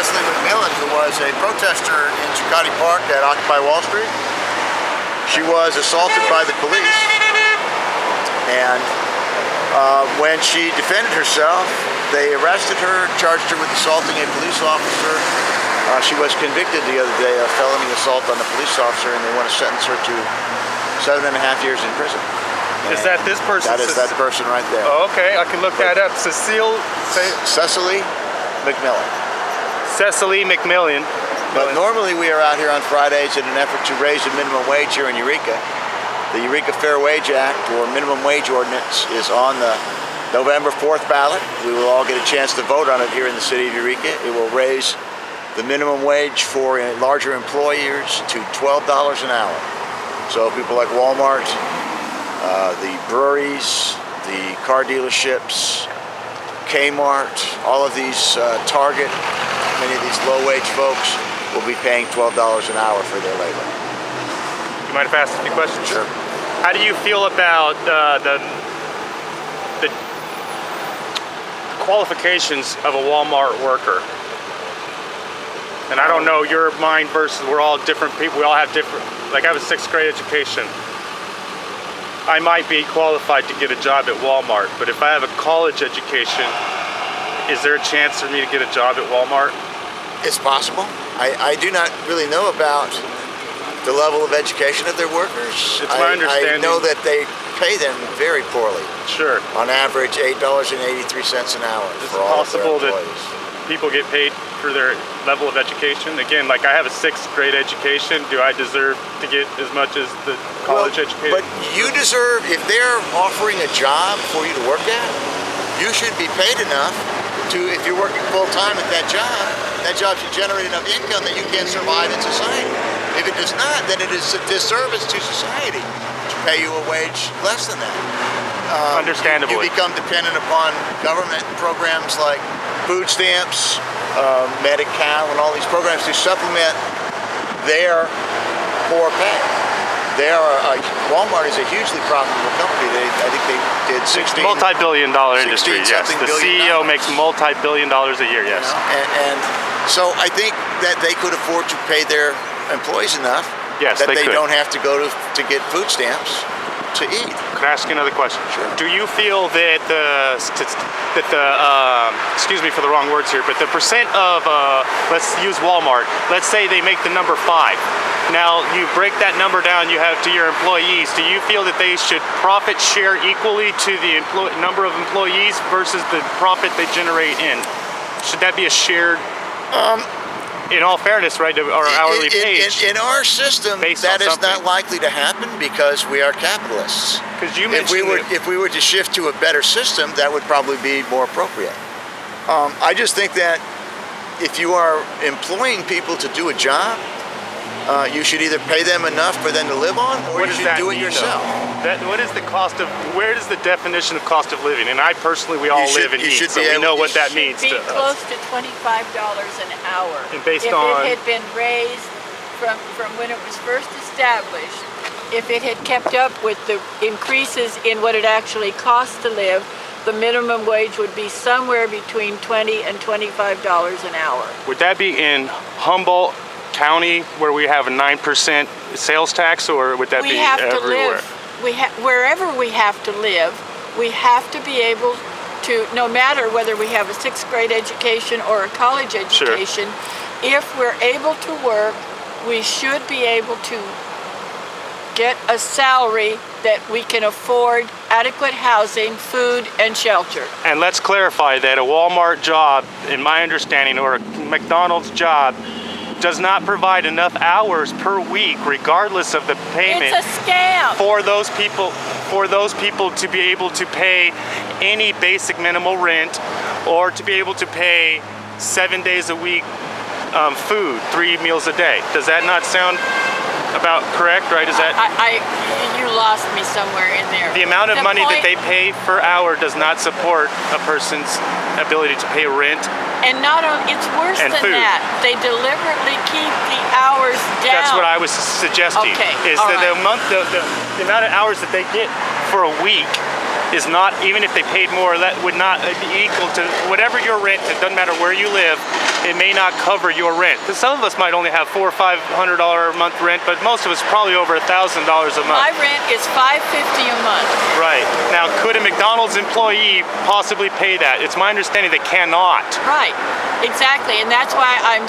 Cecily McMillan, who was a protester in Zuccotti Park at Occupy Wall Street. She was assaulted by the police, and when she defended herself, they arrested her, charged her with assaulting a police officer. She was convicted the other day of felony assault on a police officer, and they want to sentence her to 7.5 years in prison. Is that this person? That is that person right there. Oh, okay, I can look that up. Cecily McMillan. Cecily McMillan. But normally we are out here on Fridays in an effort to raise the minimum wage here in Eureka. The Eureka Fair Wage Act, or minimum wage ordinance, is on the November 4th ballot. We will all get a chance to vote on it here in the city of Eureka. It will raise the minimum wage for larger employers to $12 an hour. So people like Walmart, the breweries, the car dealerships, Kmart, all of these, Target, many of these low-wage folks will be paying $12 an hour for their labor. You mind if I ask a few questions? Sure. How do you feel about the qualifications of a Walmart worker? And I don't know your mind versus, we're all different people. We all have different, like I have a 6th grade education. I might be qualified to get a job at Walmart, but if I have a college education, is there a chance for me to get a job at Walmart? It's possible. I do not really know about the level of education of their workers. It's my understanding. I know that they pay them very poorly. Sure. On average, $8.83 an hour for all of their employees. That people get paid for their level of education? Again, like I have a 6th grade education. Do I deserve to get as much as the college education? But you deserve, if they're offering a job for you to work at, you should be paid enough to, if you're working full-time at that job should generate enough income that you can survive in society. If it does not, then it is a disservice to society to pay you a wage less than that. Understandably. You become dependent upon government programs like food stamps, Medi-Cal, and all these programs to supplement their poor pay. Walmart is a hugely profitable company. I think they did 16... Multi-billion-dollar industry, yes. The CEO makes multi-billion-dollars a year, yes. And so I think that they could afford to pay their employees enough that they don't have to go to get food stamps to eat. Could I ask you another question? Sure. Do you feel that excuse me for the wrong words here, but the percent of, let's use Walmart, let's say they make the number 5. Now you break that number down you have to your employees. Do you feel that they should profit share equally to the number of employees versus the profit they generate in? Should that be a shared, in all fairness, right, our hourly pay? In our system, that is not likely to happen because we are capitalists. Because you mentioned if we were to shift to a better system, that would probably be more appropriate. I just think that if you are employing people to do a job, you should either pay them enough for them to live on, or you should do it yourself. What is the cost of, where is the definition of cost of living? And I personally, we all live and eat, so we know what that means to us. It should be close to $25 an hour. And based if on... it had been raised from when it was first established, if it had kept up with the increases in what it actually costs to live, the minimum wage would be somewhere between $20 and $25 an hour. Would that be in Humboldt County, where we have a 9% sales tax, or would that be everywhere? Wherever we have to live, we have to be able to, no matter whether we have a 6th grade education or a college education, if we're able to work, we should be able to get a salary that we can afford adequate housing, food, and shelter. And let's clarify that a Walmart job, in my understanding, or a McDonald's job, does not provide enough hours per week, regardless of the payment. It's a scam. For those people to be able to pay any basic minimal rent, or to be able to pay 7 days a week food, 3 meals a day. Does that not sound about correct, right? Is that... You lost me somewhere in there. The amount of money that they pay per hour does not support a person's ability to pay rent. And not only, it's worse than food. that. They deliberately keep the hours down. That's what I was suggesting. Okay, is that the amount of hours that they get for a week is not, even if they paid more, that would not be equal to whatever your rent. It doesn't matter where you live. It may not cover your rent. Because some of us might only have $400 or $500 a month rent, but most of us probably over $1,000 a month. My rent is $550 a month. Right. Now, could a McDonald's employee possibly pay that? It's my understanding they cannot. Right. Exactly. And that's why I'm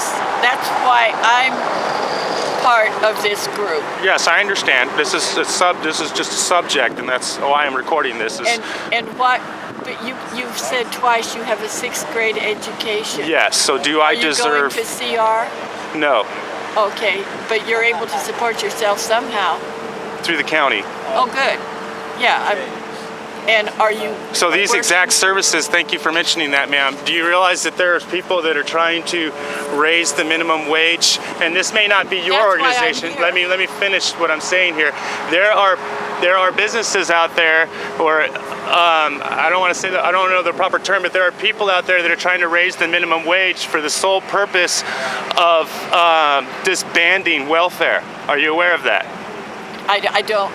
part of this group. Yes, I understand. This is just a subject, and that's why I'm recording this. And what? But you've said twice you have a 6th grade education. Yes. So do I deserve? Are you going to CR? No. Okay, but you're able to support yourself somehow. Through the county. Oh, good. Yeah. And are you? So these working? exact services, thank you for mentioning that, ma'am. Do you realize that there are people that are trying to raise the minimum wage? And this may not be your That's organization. why I'm here. Let me finish what I'm saying here. There are businesses out there, or I don't want to say that, I don't know the proper term, but there are people out there that are trying to raise the minimum wage for the sole purpose of disbanding welfare. Are you aware of that? I don't.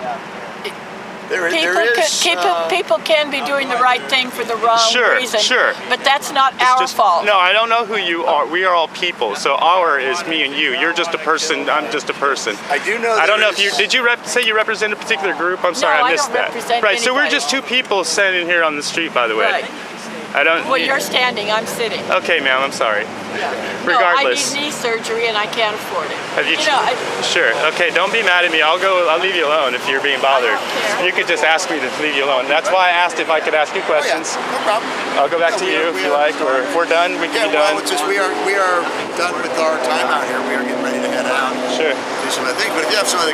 People can be doing the right thing for the wrong reason. Sure. But that's not our fault. No, I don't know who you are. We are all people. So our is me and you. You're just a person. I'm just a person. I do know. I don't know if you did. You say you represent a particular group? I'm sorry, I missed that. Right. So we're just two people standing here on the street, by the way. Right. I don't. Well, you're standing. I'm sitting. Okay, ma'am. I'm sorry. Regardless. No, I need knee surgery and I can't afford it. Have you? know, Sure. Okay. Don't be mad at me. I'll leave you alone if you're being bothered. I don't care. You could just ask me to leave you alone. That's why I asked if I could ask you questions. Oh, yeah, no problem. I'll go back to you if you like, or if we're done, we can be done. Well, it's just we are done with our time out here. We are getting ready to head out. Sure. Do some other things. But if you have some other